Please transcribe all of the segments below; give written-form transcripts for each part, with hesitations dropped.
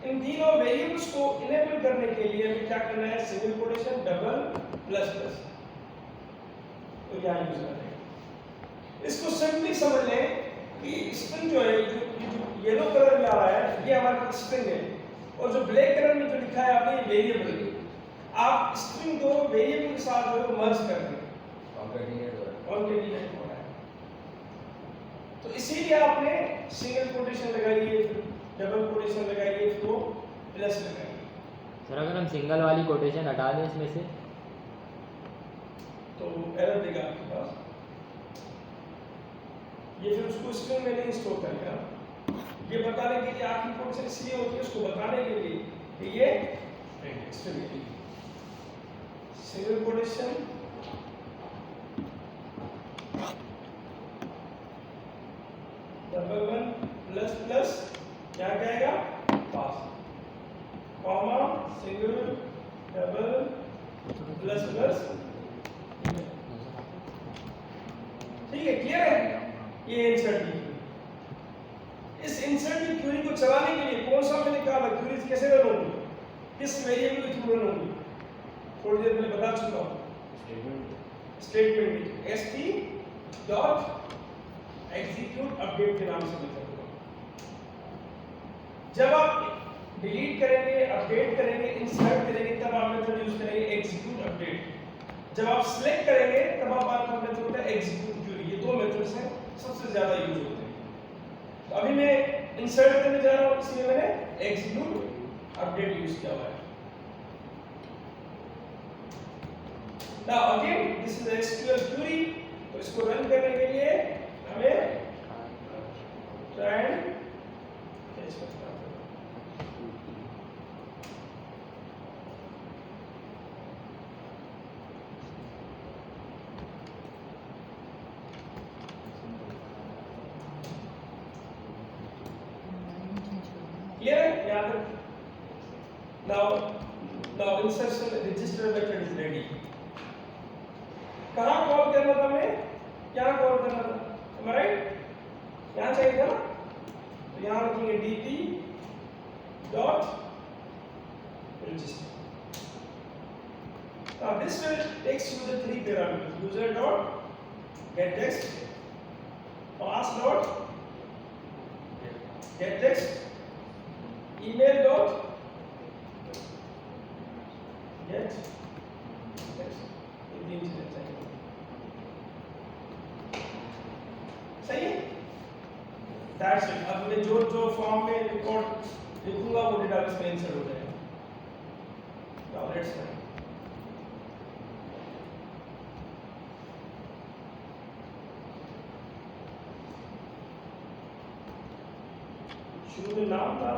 इन तीनों वेरिएबल्स को इनेबल करने के लिए हमें क्या करना है, single quotation, double, plus plus, तो क्या यूज करना है। इसको सिंपली समझ लें कि स्ट्रिंग जो है, जो येलो कलर में आ रहा है, ये हमारे पास स्ट्रिंग है, और जो ब्लैक कलर में जो लिखा है आपने वेरिएबल है। आप स्ट्रिंग को वेरिएबल के साथ जो है मर्ज कर दें, कॉन्केटिनेट हो रहा है। तो इसीलिए आपने सिंगल कोटेशन लगाइए, फिर डबल कोटेशन लगाइए, फिर तो प्लस लगाइए। सर अगर हम सिंगल वाली कोटेशन हटा दें इसमें से तो एरर देगा आपके पास, ये फिर उसको स्ट्रिंग में नहीं स्टोर करेगा। ये बताने के लिए आखिरी कोटेशन इसलिए होती है, उसको बताने के लिए कि ये स्ट्रिंग है। Single quotation, double one, plus plus, क्या कहेगा, pass, comma, single, double, plus plus, ठीक है, क्लियर है। ये इंसर्ट की क्वेरी, इस इंसर्ट की क्वेरी को चलाने के लिए कौन सा मैंने कहा क्वेरी कैसे रन होगी, किस वेरिएबल के थ्रू रन होगी, थोड़ी देर पहले बता चुका हूं, statement st dot execute update के नाम से मेथड होगा। जब आप डिलीट करेंगे, अपडेट करेंगे, इंसर्ट करेंगे, तब आप मेथड यूज करेंगे एग्जीक्यूट अपडेट। जब आप सिलेक्ट करेंगे तब आपका मेथड होता है एग्जीक्यूट क्वेरी। ये दो मेथड्स हैं सबसे ज्यादा यूज होते हैं। तो अभी मैं इंसर्ट करने जा रहा हूं, इसलिए मैंने एग्जीक्यूट अपडेट यूज किया हुआ है। Now again this is a SQL query, तो इसको रन करने के लिए हमें try and catch करना है। Clear है याद है? Now insertion register method is ready. कहाँ कॉल करना था, मैं क्या कॉल करना था, राइट, यहाँ चाहिए था ना, तो यहाँ रखेंगे dt dot register. Now this will takes you the three parameters, user dot get text, pass dot get text, email dot get text. ये तीन चीजें चाहिए, सही है। That's it. अब मैं जो जो फॉर्म में रिकॉर्ड लिखूंगा वो डेटाबेस में इंसर्ट हो जाएगा। Now let's run. शुरू में नाम था,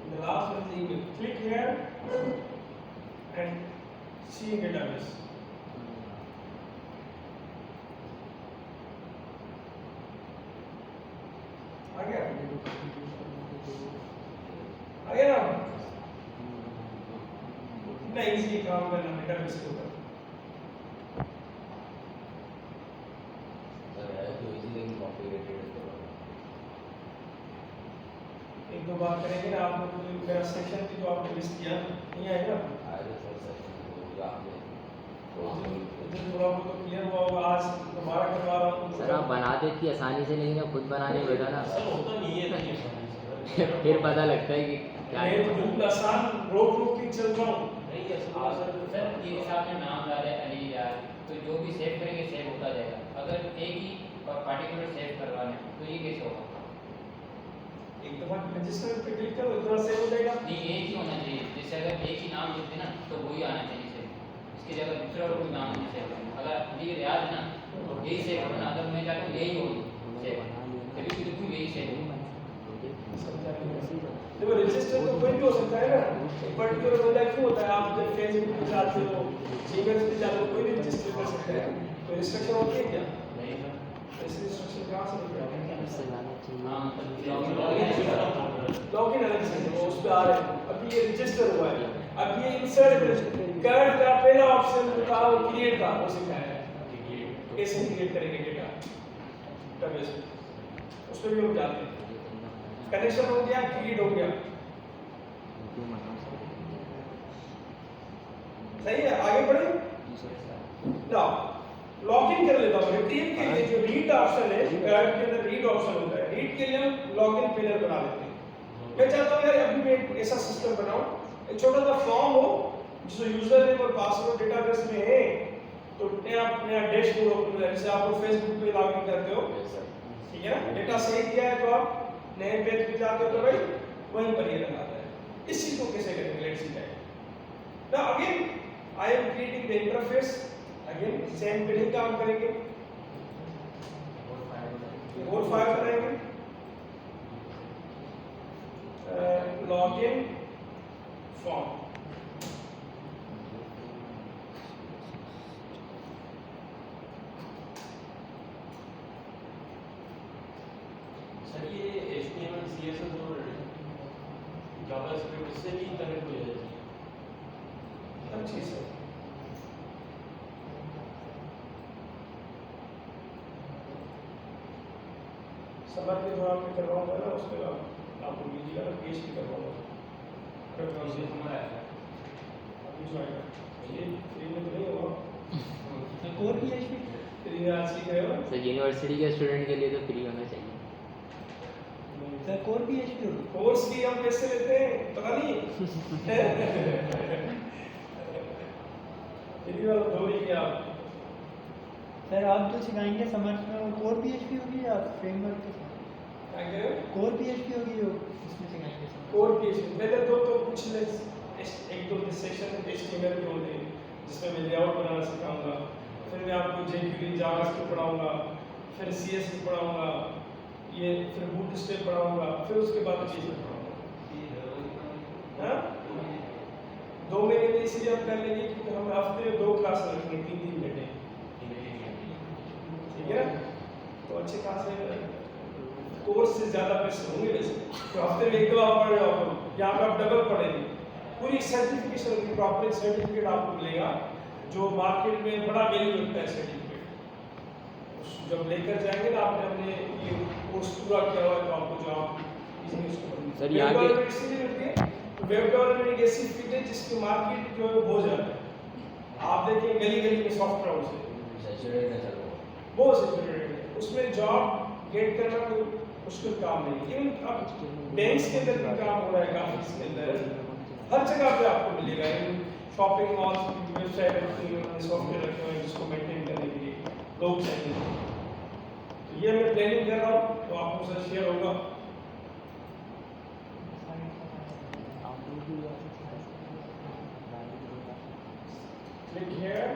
the last one is email. Click here and see in database. आ गया ना, इतना इजी काम करना डेटाबेस के ऊपर। एक दो बार करेंगे ना आप लोग, मेरा सेक्शन भी तो आपने मिस किया, नहीं आएगा तो थोड़ा बहुत तो क्लियर हुआ होगा। आज दोबारा करवा रहा हूँ सर, आप बना देती आसानी से, लेकिन अब खुद बनाने बैठा ना होता नहीं है फिर पता लगता है कि क्या है। मैं बिल्कुल आसान रोक के चल रहा हूँ। सर ये सामने नाम डाले अली यार, तो जो भी सेव करेंगे सेव होता जाएगा। अगर एक ही पार्टिकुलर सेव करवाना है तो ये कैसे होगा? एक दफा रजिस्टर पे क्लिक करो, इतना सेव हो जाएगा। नहीं, एक ही होना चाहिए। जैसे अगर एक ही नाम लिखते ना तो वही आना चाहिए सेव, इसकी जगह दूसरा और कोई नाम नहीं सेव करना। अगर ये याद है ना तो यही सेव करना। अगर मैं चाहता हूँ यही हो सेव, कभी भी लिखूँ यही सेव हो। देखो रजिस्टर तो कोई भी हो सकता है ना, एक पर्टिकुलर बंदा क्यों होता है। आप जब फेसबुक पे जाते हो, जीमेल पे जाते हो, कोई भी रजिस्टर कर सकते हैं। कोई रिस्ट्रिक्शन होती है क्या? नहीं सर, ऐसी रिस्ट्रिक्शन कहाँ से निकल आती है? हाँ मतलब लॉगिन अलग से वो उस पे आ रहे हैं। अभी ये रजिस्टर हुआ है, अब ये इंसर्ट कर का पहला ऑप्शन था वो क्रिएट था वो सिखाया है, कैसे क्रिएट करेंगे डेटा डेटाबेस में, उसमें भी हम जाते हैं। कनेक्शन हो गया, क्रिएट हो गया, सही है। आगे बढ़े ना, लॉगिन कर लेता हूँ। रिट्रीव के लिए जो रीड ऑप्शन है, ऐप के अंदर रीड ऑप्शन होता है, रीड के लिए हम लॉगिन पेनर बना लेते हैं। मैं चाहता हूँ यार अभी मैं एक ऐसा सिस्टम बनाऊं, एक छोटा सा फॉर्म हो जिसमें यूजर नेम और पासवर्ड डेटाबेस में है, तो नया डैशबोर्ड ओपन हो, जैसे आप लोग फेसबुक पे लॉगिन करते हो, ठीक है ना, डेटा सही दिया है तो आप नए पेज पे जाते हो तो भाई वहीं पर ये लगाता है। इस चीज को कैसे करेंगे, let's see that. Now again I am creating the interface, again same पे ही काम करेंगे, और फाइल बनाएंगे, लॉगिन फॉर्म, सर ये HTML CSS और जावास्क्रिप्ट इससे भी कनेक्ट हो जाती है। अच्छी से समर के दौरान में करवाऊंगा ना, उसके बाद आपको लीजिएगा ना, पेश भी करवाऊंगा। इसे हमारा है अभी जो आएगा ये फ्री में तो नहीं होगा, कोर PHP फ्री में आज सीख रहे हो सर यूनिवर्सिटी के स्टूडेंट के लिए तो फ्री होना चाहिए। सर कोर PHP होगी। कोर्स की हम कैसे लेते हैं पता नहीं फ्री वाला दो ही क्या आप सर आप जो सिखाएंगे समझ में वो कोर PHP होगी या फ्रेमवर्क के साथ? क्या कह रहे हो? कोर PHP होगी जो इसमें सिखाएंगे समझ। कोर PHP पहले तो कुछ एक दो सेशन HTML के होते हैं जिसमें मैं लेआउट बनाना सिखाऊंगा, फिर मैं आपको jQuery जावास्क्रिप्ट पढ़ाऊंगा, फिर CSS पढ़ाऊंगा, ये फिर बूटस्ट्रैप पढ़ाऊंगा, फिर उसके बाद चीज़ पढ़ाऊंगा। हाँ 2 महीने में इसीलिए हम कर लेंगे क्योंकि हम हफ्ते में 2 क्लास रखेंगे, 3 घंटे, ठीक है ना। तो अच्छे खासे कोर्स से ज़्यादा पैसे होंगे वैसे, तो हफ्ते में 1-2 आप पढ़ रहे हो, यहाँ पर आप डबल पढ़ेंगे, पूरी सर्टिफिकेशन की प्रॉपर सर्टिफिकेट आपको मिलेगा जो मार्केट में बड़ा वैल्यू रखता है सर्टिफिकेट। जब लेकर जाएंगे ना आपने अपने ये कोर्स पूरा किया हुआ है तो आपको जो आप इजीली उसको सर यहाँ के वेब डेवलपमेंट एक ऐसी फील्ड है जिसकी मार्केट जो है बहुत ज़्यादा है। आप देखिए गली गली में सॉफ्टवेयर हाउस है, बहुत सैचुरेटेड है, उसमें जॉब गेट करना कोई मुश्किल काम नहीं। इवन अब बैंक्स के अंदर भी काम हो रहा है काफी, इसके अंदर हर जगह पे आपको मिलेगा। शॉपिंग मॉल्स की वेबसाइट रखी हुई है, सॉफ्टवेयर रखे हुए हैं जिसको मेंटेन करने के लिए लोग चाहिए। तो ये मैं प्लानिंग कर रहा हूँ तो आपको सर शेयर होगा। क्लिक हियर,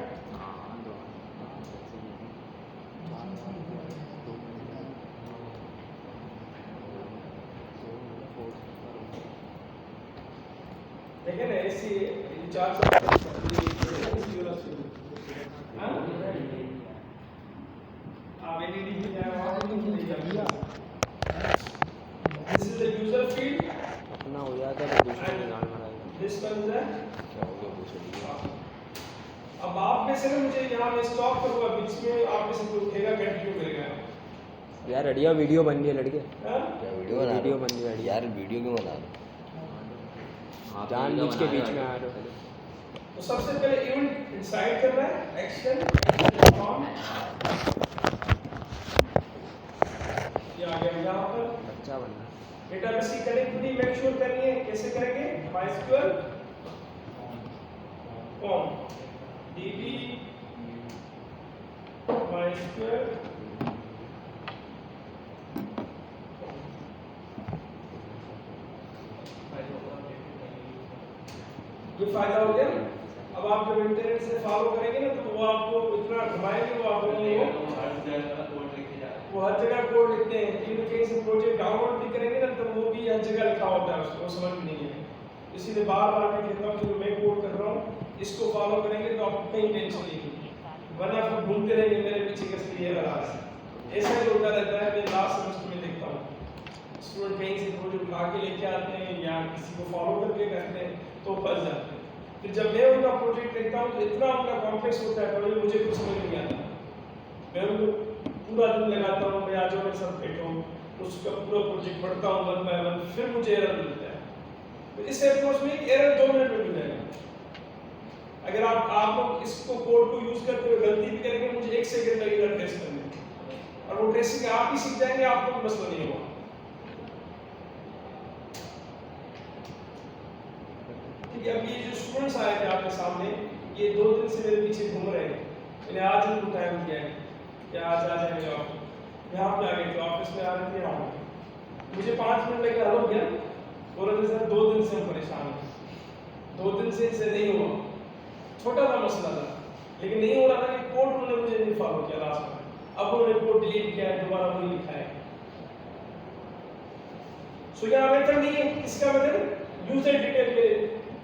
देखिए ना ऐसी 4 आप एलईडी पे जाए वहां तो this is the user field अपना हो जाता है तो दूसरे में गाल मारेगा। दिस वन इज अब आप में से ना मुझे यहाँ में स्टॉप करूंगा, बीच में आप में से कोई उठेगा कंटिन्यू करेगा। यार अड़िया वीडियो बन रही है लड़के, हाँ? वीडियो बन रही है यार वीडियो क्यों बना रहे आप जानबूझ के बीच में आ रहे हो। तो सबसे पहले इवेंट इंसाइड करना है, एक्शन ऑन, ये आ गया यहाँ पर। बच्चा बनना डेटाबेस की कनेक्टिविटी मेक श्योर करनी है, कैसे करेंगे? MySQL कॉम db MySQL ये फायदा हो गया। अब आप जब इंटरनेट से फॉलो करेंगे ना तो वो आपको इतना घुमाएंगे, वो आपको वो हर जगह कोड लिखते हैं। लेकिन कहीं से प्रोजेक्ट डाउनलोड भी करेंगे ना तो वो भी हर जगह लिखा होता है, उसको समझ में नहीं है। इसीलिए बार बार मैं कहता हूँ जो मैं कोड कर रहा हूँ इसको फॉलो करेंगे तो आपको कहीं टेंशन नहीं होगी, वरना फिर घूमते रहेंगे मेरे पीछे कैसे ये रहा। ऐसा ही होता रहता है। मैं लास्ट सेमेस्टर में देखता हूँ स्टूडेंट कहीं से प्रोजेक्ट उठा के लेके आते हैं या किसी को फॉलो करके करते हैं तो फंस जाते हैं। फिर जब मैं उनका प्रोजेक्ट देखता हूँ तो इतना उनका कॉम्प्लेक्स होता है तो मुझे कुछ समझ नहीं आता। मैं उनको पूरा दिन लगाता हूँ, मैं आज मेरे साथ बैठो, उसका पूरा प्रोजेक्ट पढ़ता हूँ 1 by 1, फिर मुझे एरर मिलता है। तो इस अप्रोच में एक एरर 2 मिनट में मिल जाएगा। अगर आप लोग इसको कोड को यूज करते हुए गलती भी करेंगे, मुझे 1 सेकंड लगेगा ट्रेस करने में, और वो ट्रेसिंग आप ही सीख जाएंगे, आप लोग मसला नहीं होगा। ठीक है, अब ये जो स्टूडेंट्स आए थे आपके सामने, ये 2 दिन से मेरे पीछे घूम रहे हैं। मैंने आज उनको टाइम दिया है कि आज आ जाएंगे आप। यहाँ पे आ गए थे, ऑफिस में आ रहे थे, यहाँ मुझे 5 मिनट लगे, हो गया। बोला था सर 2 दिन से हम परेशान हैं, 2 दिन से इससे नहीं हुआ। छोटा सा मसला था, लेकिन नहीं हो रहा था कि कोड उन्होंने मुझे नहीं फॉलो किया लास्ट में। अब उन्होंने कोड डिलीट किया है, दोबारा वही लिखा है। सो यहाँ मेथड नहीं है, इसका मेथड यूजर डिटेल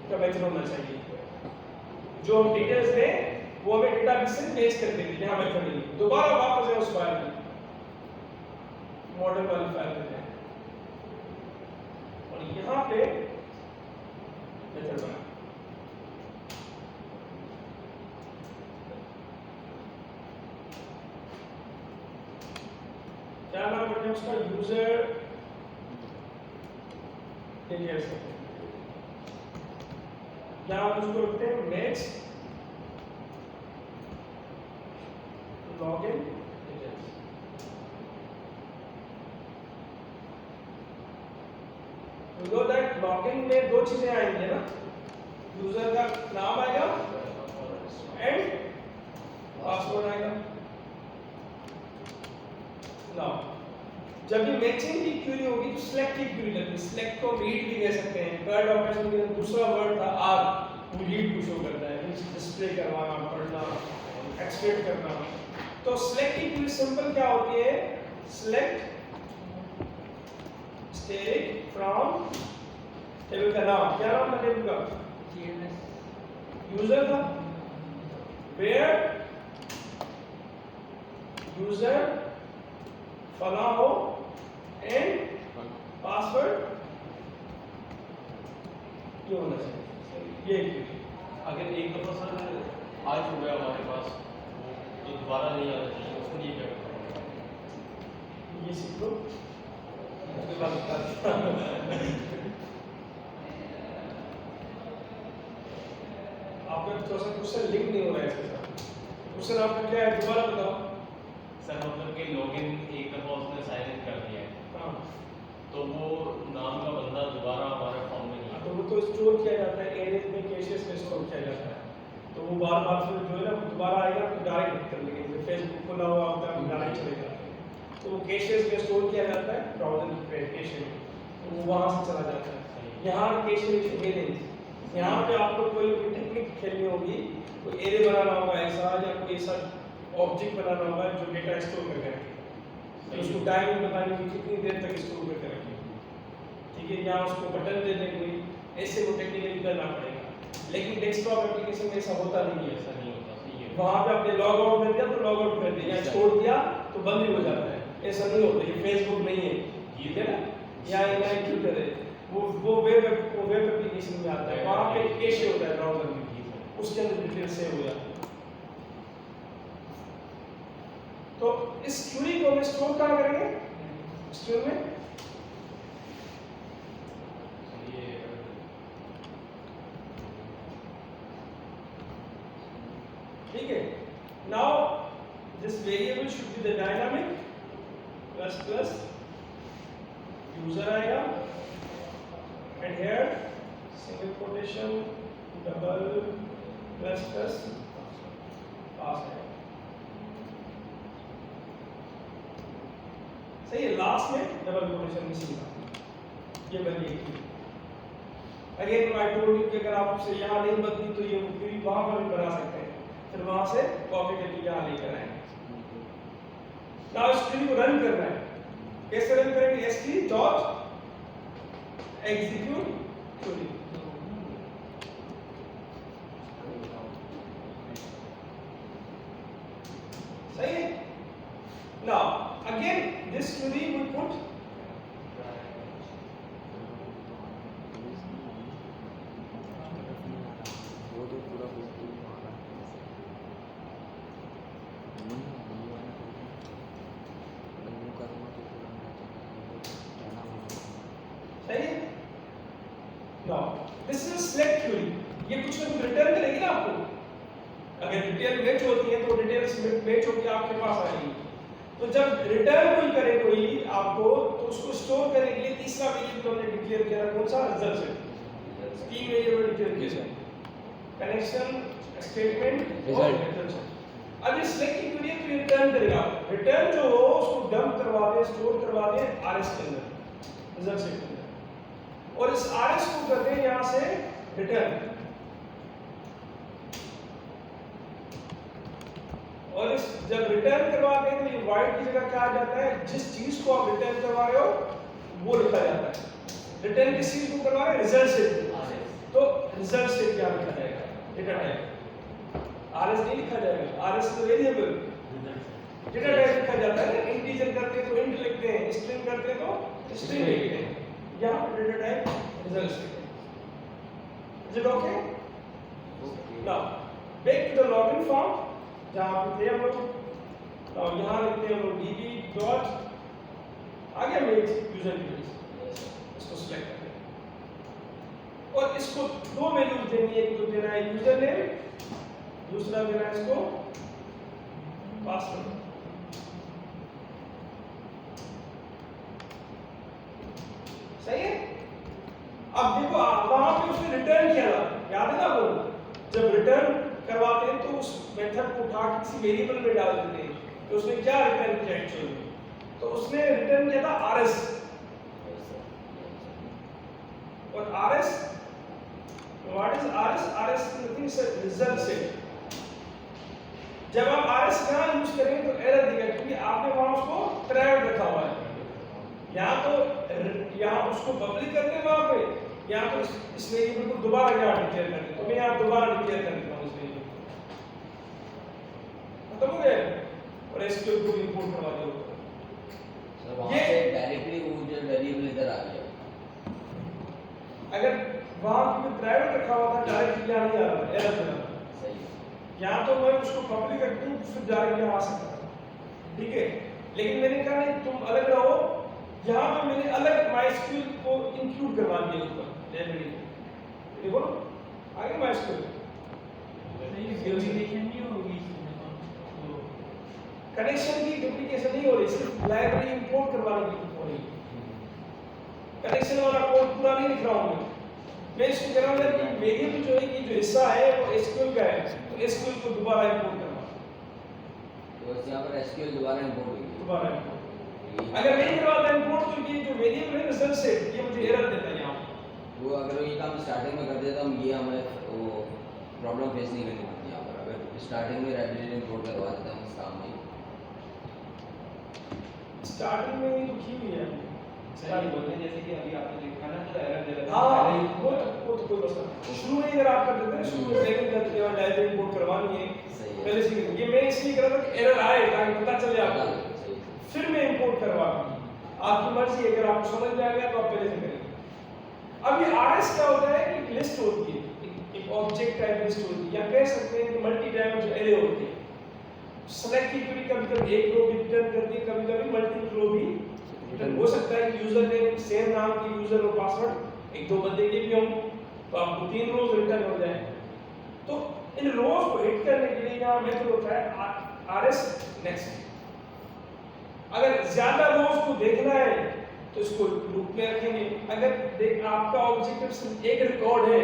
का मेथड होना चाहिए। जो हम डिटेल्स दें वो हमें डेटाबेस से मैच कर देगी। यहाँ मेथड नहीं, दोबारा वापस जाओ उस फाइल में, मॉडल वाली फाइल में जाएं और यहाँ पे मेथड बनाएं। क्या नाम रखते हैं उसका? User details. यहाँ हम उसको रखते हैं match login details. Know that login में 2 चीजें आएंगी ना, यूजर का नाम आएगा एंड पासवर्ड आएगा। नाउ जब भी मैचिंग की क्वेरी होगी तो सिलेक्ट की क्वेरी लगती है। सिलेक्ट को रीड भी कह सकते हैं। कर्ड ऑपरेशन के दूसरा वर्ड था आर, वो रीड को शो करता है, मींस डिस्प्ले करवाना, पढ़ना, एक्सट्रैक्ट करना। तो सिलेक्ट की क्वेरी सिंपल क्या होती है? सिलेक्ट स्टेट फ्रॉम टेबल का नाम, क्या नाम था टेबल का? यूजर था, वेयर यूजर फला हो एंड पासवर्ड ये होना चाहिए। ये अगर एक दफा सर आ चुका है हमारे पास, तो दोबारा नहीं आना चाहिए, उसको नहीं क्या करना? ये सीख लो, उसके बाद बताता हूं। आपका थोड़ा सा क्वेश्चन लिंक नहीं हो रहा है इसके साथ। क्वेश्चन आपका क्या है, दोबारा बताओ। सर मतलब कि लॉगिन एक दफा उसने साइन इन कर दिया है, हाँ, तो वो नाम का बंदा दोबारा हमारे फॉर्म में नहीं तो वो तो स्टोर किया जाता है, एरेज में, कैशेस में स्टोर किया जाता है। तो वो बार बार फिर जो है ना, दोबारा आएगा तो डायरेक्ट कर लेंगे। जैसे फेसबुक खुला हुआ होता है, डायरेक्ट चलेगा। तो वो कैशेस में स्टोर किया जाता है, ब्राउज़र पे कैशे में, तो वो वहाँ से चला जाता है। यहाँ कैशे में है नहीं। यहाँ पे आपको कोई टेक्निक खेलनी होगी, कोई एरे बनाना होगा ऐसा, या कोई ऐसा ऑब्जेक्ट बनाना होगा जो डेटा स्टोर करके रखे। तो उसको टाइमिंग बतानी कि कितनी देर तक स्टोर करके रखें। ठीक है, यहाँ उसको बटन दे दें कोई, ऐसे वो टेक्निकली करना पड़ेगा। लेकिन डेस्कटॉप एप्लीकेशन में ऐसा होता नहीं है। ऐसा नहीं होता। सही है, वहाँ पे आपने लॉग आउट कर दिया तो लॉग आउट कर दिया, छोड़ दिया तो बंद ही हो जाता है। ऐसा नहीं होता। ये फेसबुक नहीं है, ठीक है ना, या इनलाइन ट्विटर है, वो वेब एप्लीकेशन में आता है। वहाँ पे कैशे होता है ब्राउज़र में, उसके अंदर डिटेल सेव हो जाता है। तो इस क्वेरी को हम स्टोर कहाँ करेंगे? स्टोर में। ठीक है, now this variable should be the dynamic plus plus user आएगा, and here single quotation double plus plus pass है। सही है, लास्ट में डबल कोटेशन मिसिंग था, ये बन गई। अगेन आई टोल्ड यू कि अगर आपसे यहाँ नहीं बदली तो ये क्वेरी वहां पर भी बना सकते हैं, फिर वहां से कॉपी करके यहाँ लेकर आएंगे। नाउ इस क्वेरी को रन करना है। कैसे रन करेंगे? st dot execute query. सही है। Now again this query we put सही है? Now this is select query, ये कुछ ना कुछ रिटर्न करेगी ना आपको। अगर डिटेल मैच होती है तो डिटेल्स मैच होकर आपके पास आएगी। तो जब रिटर्न कोई करे कोई आपको, तो उसको स्टोर करने के लिए तीसरा वेरिएबल हमने डिक्लेयर किया, कौन सा? Result set. तीन वेरिएबल डिक्लेयर किए, कनेक्शन, स्टेटमेंट और रिजल्ट। अब इस सिलेक्ट की क्वेरी तो रिटर्न करेगा, रिटर्न जो हो उसको डंप करवा दे, स्टोर करवा दे आरएस के अंदर, रिजल्ट सेट के अंदर, और इस आरएस को कर दे यहां से रिटर्न। और इस जब रिटर्न करवा दे तो ये वाइड की जगह क्या आ जाता है? जिस चीज को आप रिटर्न करवा रहे हो वो लिखा जाता है। रिटर्न किस चीज को करवा रहे हैं? Result set. तो रिजल्ट सेट क्या लिखा जाएगा? Data type. आरएस नहीं लिखा जाएगा, आरएस तो वेरिएबल। डेटा टाइप लिखा जाता है, इंटीजर करते हैं तो इंट लिखते हैं, स्ट्रिंग करते हैं तो स्ट्रिंग लिखते हैं। यहां पर डेटा टाइप रिजल्ट सेट है। Is it okay? Now back to the login form जहां पे थे हम लोग। और यहां लिखते हैं हम लोग db डॉट आगे मेक यूजर डिटेल्स, इसको सिलेक्ट करते हैं और इसको दो वैल्यूज देनी है। एक तो देना है यूजर नेम, दूसरा देना है इसको पासवर्ड। सही है? अब देखो वहां पे उसने रिटर्न किया था, याद है ना? वो जब रिटर्न करवाते हैं तो उस मेथड को उठा के किसी वेरिएबल में डाल देते हैं। तो उसने क्या रिटर्न किया एक्चुअली? तो उसने रिटर्न किया था आरएस, और RS what is RS? RS nothing is result set. जब आप आरएस यहां यूज करेंगे तो एरर देगा, क्योंकि आपने वहां उसको प्राइवेट रखा हुआ है। यहां तो यहां उसको पब्लिक करते हैं वहां पे, यहां तो इस वेरिएबल को दोबारा यहां डिक्लेयर करते हैं। तो मैं यहां दोबारा डिक्लेयर कर देता हूं इस वेरिएबल को, खत्म हो गया। और एसक्यूएल को इंपोर्ट करवा दो। सर वहां से डायरेक्टली वो जो वेरिएबल इधर आ गया। अगर वहां पे प्राइवेट रखा हुआ था डायरेक्ट यहां नहीं आ रहा, एरर दे रहा। सही है। यहां तो मैं उसको पब्लिक करती हूं, फिर डायरेक्ट यहां आ सकता है, ठीक है? लेकिन मैंने कहा नहीं, तुम अलग रहो। यहां पे मैंने अलग माइस्क्यूएल को इंक्लूड करवा दिया ऊपर लाइब्रेरी में। देखो आगे माइस्क्यूएल डुप्लीकेशन नहीं होगी इसमें। कनेक्शन की डुप्लीकेशन नहीं हो रही, सिर्फ लाइब्रेरी इंपोर्ट करवाने की हो रही है। कनेक्शन वाला कोड पूरा नहीं लिख रहा हूं मैं इसको कह रहा हूं कि वेरिएबल जो है कि जो हिस्सा है वो एसक्यूएल का है, तो एसक्यूएल को दोबारा इंपोर्ट करवा। तो बस यहां पर एसक्यूएल दोबारा इंपोर्ट होगी। दोबारा इंपोर्ट अगर नहीं करवाता इंपोर्ट तो ये जो वेरिएबल है रिजल्ट से ये मुझे एरर देता है यहां। वो अगर ये काम स्टार्टिंग में कर देता हम, ये हमें वो प्रॉब्लम फेस नहीं करनी पड़ती यहां पर। अगर स्टार्टिंग में लाइब्रेरी इंपोर्ट करवा देते हम इस काम में, स्टार्टिंग में ही तो की हुई है। सही बोलते हैं, जैसे कि अभी आपने देखा ना तो एरर दे रहा हां है। वो तो कोई मसला नहीं। शुरू में अगर आप कर देते हैं, शुरू में सेकंड कर दिया लाइब्रेरी इंपोर्ट करवानी है सही है। पहले से ये मैं इसलिए कर रहा था कि एरर आए ताकि पता चले आपको, सही है। फिर मैं इंपोर्ट करवा दूंगा। आपकी मर्जी, अगर आपको समझ में आ गया तो आप पहले से करेंगे। अब ये आरएस क्या होता है कि लिस्ट होती है, एक ऑब्जेक्ट टाइप लिस्ट होती है, या कह सकते हैं कि मल्टी डायमेंशनल एरे होती है। सेलेक्ट की क्वेरी कभी-कभी एक रो भी रिटर्न करती है, कभी-कभी मल्टीपल रो भी रिटर्न हो सकता है कि यूजर ने सेम नाम की यूजर और पासवर्ड एक दो बंदे के भी हों, तो आपको तीन रोज रिटर्न हो जाए। तो इन रोज को हिट करने के लिए यहां मेथड होता है आरएस नेक्स्ट। अगर ज्यादा रोज को देखना है तो इसको लूप में रखेंगे। अगर देख आपका ऑब्जेक्टिव सिर्फ एक रिकॉर्ड है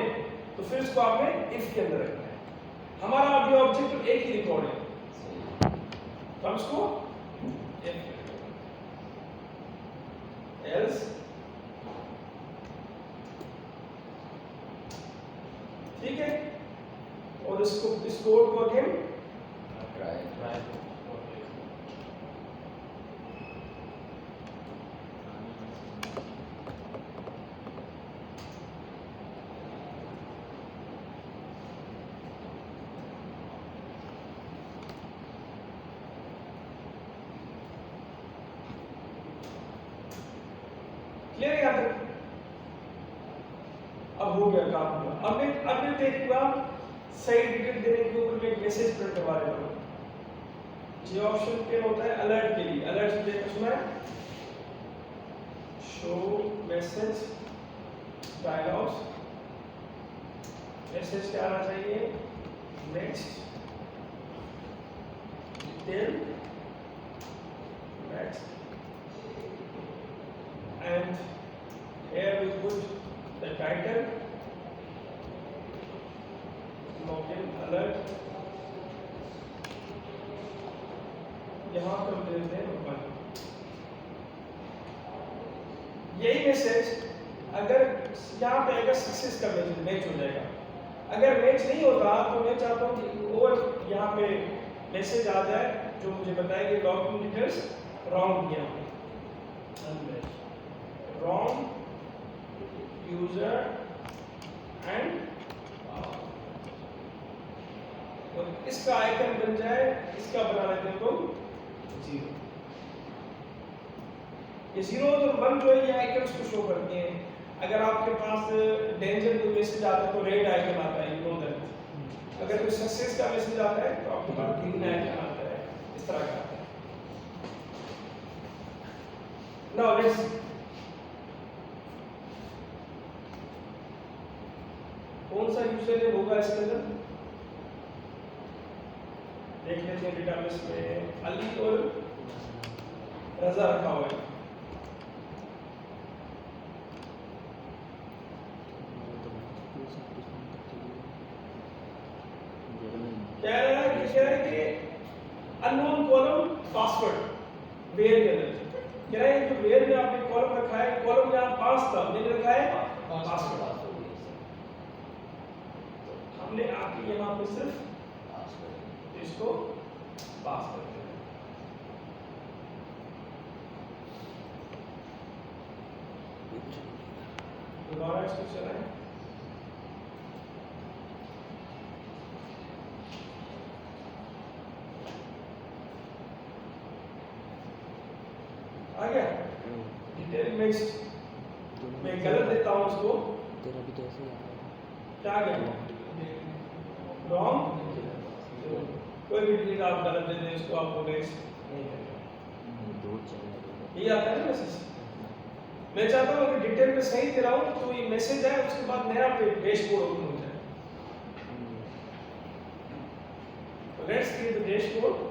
तो फिर इसको आपने इफ के अंदर रखना है। हमारा अभी ऑब्जेक्टिव एक ही रिकॉर्ड है तो हम इसको इफ एल्स, ठीक है? और इसको इस कोड को अगेन ट्राई क्लियर है? यहाँ तक अब हो गया काम। अब मैं देखूंगा सही डिटेल देने के ऊपर मैं एक मैसेज प्रिंट करवा रहा हूँ। ये ऑप्शन पे होता है अलर्ट के लिए। अलर्ट देखो सुना है, शो मैसेज डायलॉग्स, मैसेज क्या आना चाहिए, next detail next, and here we put the title, login alert, यहाँ पर हम देते हैं ओपन। यही मैसेज अगर यहाँ पे अगर सक्सेस का मैच हो जाएगा, अगर मैच नहीं होता तो मैं चाहता हूँ कि और यहाँ पे मैसेज आ जाए जो मुझे बताए कि लॉगिन डिटेल्स रॉन्ग किया, रॉन्ग यूजर एंड, और इसका आइकन बन जाए, इसका बना लेते हैं तो 0। ये 0 और 1 जो है ये आइकन्स को शो करते हैं। अगर आपके पास डेंजर कोई मैसेज आता है तो रेड आइकन आता है, यू नो दैट। अगर कोई सक्सेस का मैसेज आता है तो आपके पास ग्रीन आइकन आता है, इस तरह का आता है। नाउ लेट्स कौन सा यूजर नेम होगा इसके अंदर, देख लेते हैं। डेटाबेस में अली और रजा रखा हुआ है। कह रहा है कि अननोन कॉलम पासवर्ड वेयर के अंदर कह रहा है जो वेयर में आपने कॉलम रखा है, कॉलम में आप पास था, मैंने रखा है पासवर्ड। हमने आपके यहाँ पे सिर्फ इसको पास कर दिया। दोबारा इसको चलाएं। आ गया डिटेल मिक्स, मैं गलत देता हूँ उसको, तेरा भी तो ऐसे ही आ रहा है। क्या गया रॉन्ग, कोई भी डिटेल आप गलत दे दें इसको, आपको मैच नहीं करेगा। ये आता है ना मैसेज। मैं चाहता हूँ अगर डिटेल में सही दे रहा हूँ तो ये मैसेज है, उसके बाद नया पे डैशबोर्ड ओपन हो जाए। तो लेट्स क्रिएट द डैशबोर्ड।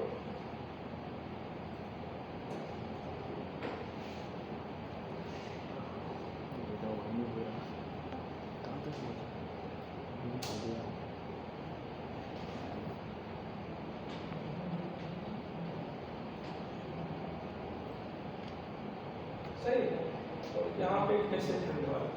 सही, तो यहाँ पे एक मैसेज करने वाला है।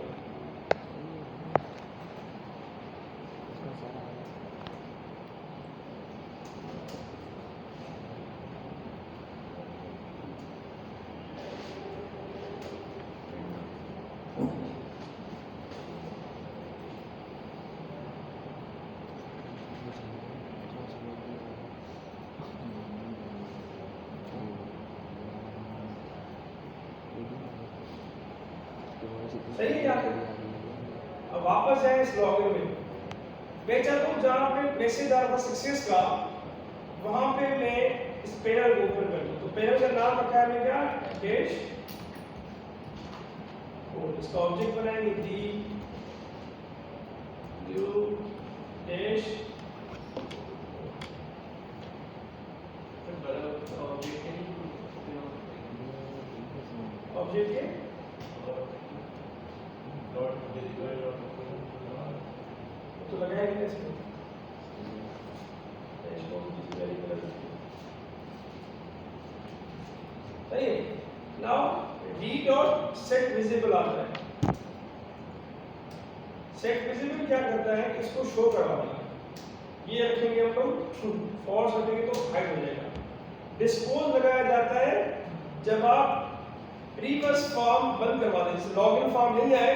सही है यहाँ पे। अब वापस जाए इस लॉगिन में। मैं चाहता हूँ जहाँ पे मैसेज आ रहा था सक्सेस का, वहाँ पे मैं इस पैनल को ओपन कर दूँ। तो पैनल का नाम रखा है मैंने क्या, डैश, और इसका ऑब्जेक्ट बनाएंगे डी यू डैश, ऑब्जेक्ट के तो लगाएंगे कैसे, सही है। Now D dot set visible आता है। सेट विजिबल क्या करता है, इसको शो करवाना है। ये रखेंगे हम लोग, फॉल्स रखेंगे तो हाइड हो जाएगा। डिस्पोज लगाया जाता है जब आप रिवर्स फॉर्म बंद करवा दें, जैसे लॉगिन फॉर्म नहीं आए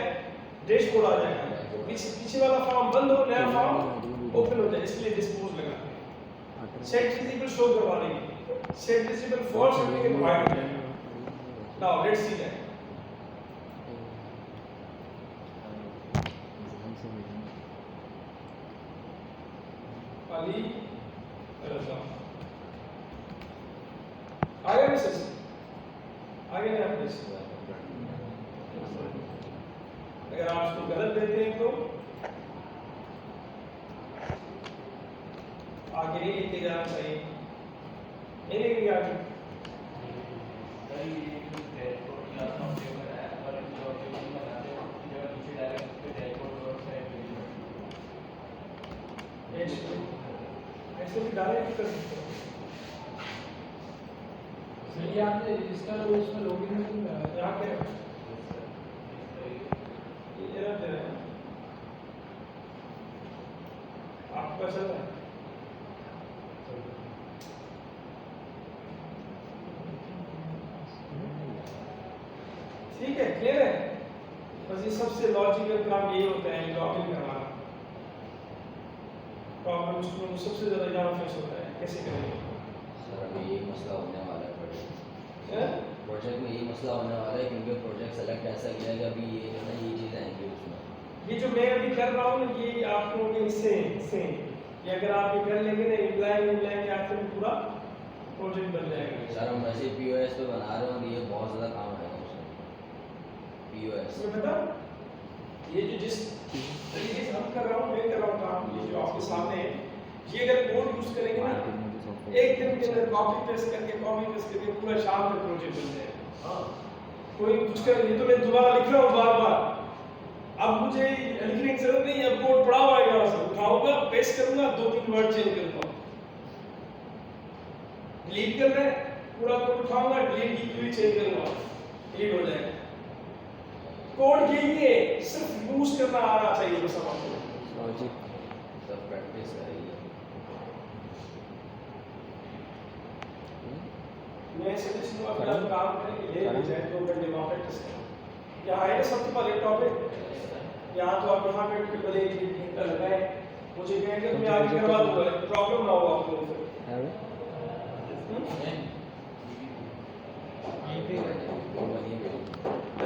डैशबोर्ड आ जाएगा, पीछे वाला फॉर्म बंद हो, नया फॉर्म ओपन हो जाए, इसलिए डिस्पोज लगाते हैं। सेट विजिबल शो करवाने के लिए, सेट विजिबल फॉल्स रखेंगे तो हाइड हो जाएगा। Now let's see that. Ali Raza आगे मैसेज आगे नहीं आप मैसेज अगर आप उसको गलत देते हैं तो आगे नहीं लिखते जाना चाहिए नहीं लिखेंगे आगे ऐसे भी डायरेक्ट कर सकते हो सही आपने रजिस्टर और उसमें लॉगिन में यहाँ के ये रख दे रहे हैं आपका चल रहा है ठीक है क्लियर है बस ये सबसे लॉजिकल काम यही होता है लॉगिन करना प्रॉब्लम उसमें सबसे ज्यादा यहाँ फेस होता है कैसे करेंगे सर अभी ये मसला होने वाला है प्रोजेक्ट में ये मसला होने वाला है क्योंकि प्रोजेक्ट सेलेक्ट ऐसा किया है कि अभी ये जो है ना ये चीज़ आएंगी उसमें ये जो मैं अभी कर रहा हूँ ये आप लोगों के सेम ये अगर आप ये कर लेंगे ना इम्प्लाई आपके पूरा प्रोजेक्ट बन जाएगा सर हम वैसे POS पे बना रहे हैं और ये बहुत ज़्यादा काम आएगा उसमें POS इसमें बता ये जो जिस तरीके से हम कर रहा हूँ मैं कर रहा हूँ काम ये जो आपके सामने है ये अगर कोड यूज करेंगे ना एक दिन के अंदर कॉपी पेस्ट करके पूरा शाम में प्रोजेक्ट बन जाएगा हाँ कोई कुछ कर ये तो मैं दोबारा लिख रहा हूँ बार बार अब मुझे लिखने की जरूरत नहीं है कोड पड़ा हुआ है यहाँ से उठाऊंगा पेस्ट करूंगा 2-3 वर्ड चेंज करूंगा डिलीट कर रहे पूरा कोड उठाऊंगा डिलीट की क्यू चेंज करूंगा डिलीट हो जाएगा कोड के लिए सिर्फ यूज करना आना चाहिए बस आपको लॉजिक सब प्रैक्टिस करेंगे मैं सजेशन दूंगा कि आप काम करें ये जाए 2 घंटे वहां प्रैक्टिस करें यहाँ है सबसे पहले टॉपिक यहाँ तो आप यहाँ बैठ के भले 1 घंटा लगाए मुझे कहेंगे तो मैं आगे करवा दूंगा प्रॉब्लम ना हो आप लोगों को है